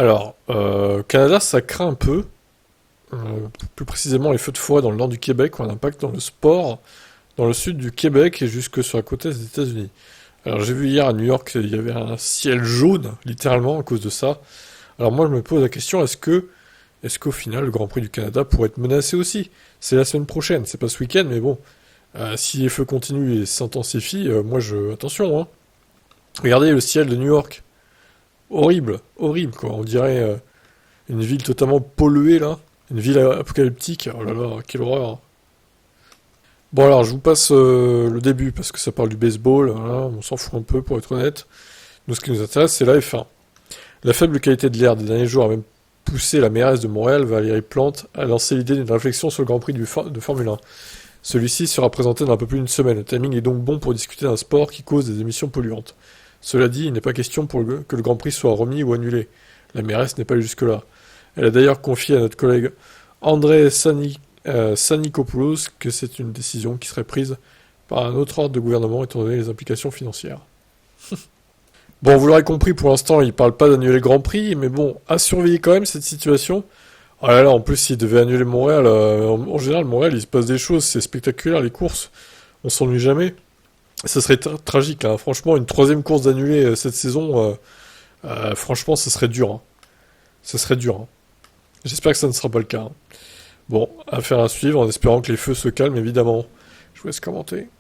Alors, Canada, ça craint un peu. Euh, Plus précisément, les feux de forêt dans le nord du Québec ont un impact dans le sport, dans le sud du Québec et jusque sur la côte est des États-Unis. Alors, j'ai vu hier à New York, il y avait un ciel jaune, littéralement, à cause de ça. Alors moi, je me pose la question, est-ce qu'au final, le Grand Prix du Canada pourrait être menacé aussi? C'est la semaine prochaine, c'est pas ce week-end, mais bon, si les feux continuent et s'intensifient, attention, hein. Regardez le ciel de New York. Horrible, horrible, quoi. On dirait une ville totalement polluée, là. Une ville apocalyptique. Oh là là, quelle horreur. Bon, alors, je vous passe le début, parce que ça parle du baseball. Voilà, on s'en fout un peu, pour être honnête. Nous, ce qui nous intéresse, c'est la F1. La faible qualité de l'air des derniers jours a même poussé la mairesse de Montréal, Valérie Plante, à lancer l'idée d'une réflexion sur le Grand Prix de Formule 1. Celui-ci sera présenté dans un peu plus d'une semaine. Le timing est donc bon pour discuter d'un sport qui cause des émissions polluantes. Cela dit, il n'est pas question que le Grand Prix soit remis ou annulé. La mairesse n'est pas allée jusque-là. Elle a d'ailleurs confié à notre collègue André Sanikopoulos que c'est une décision qui serait prise par un autre ordre de gouvernement étant donné les implications financières. Bon, vous l'aurez compris, pour l'instant, il ne parle pas d'annuler le Grand Prix, mais bon, à surveiller quand même cette situation. Oh là là, en plus, s'il devait annuler Montréal, en général, Montréal, il se passe des choses, c'est spectaculaire, les courses. On s'ennuie jamais. Ça serait tragique, hein. Franchement, une troisième course d'annuler cette saison, franchement, ça serait dur, hein. Ça serait dur, hein. J'espère que ça ne sera pas le cas, hein. Bon, affaire à suivre, en espérant que les feux se calment, évidemment. Je vous laisse commenter.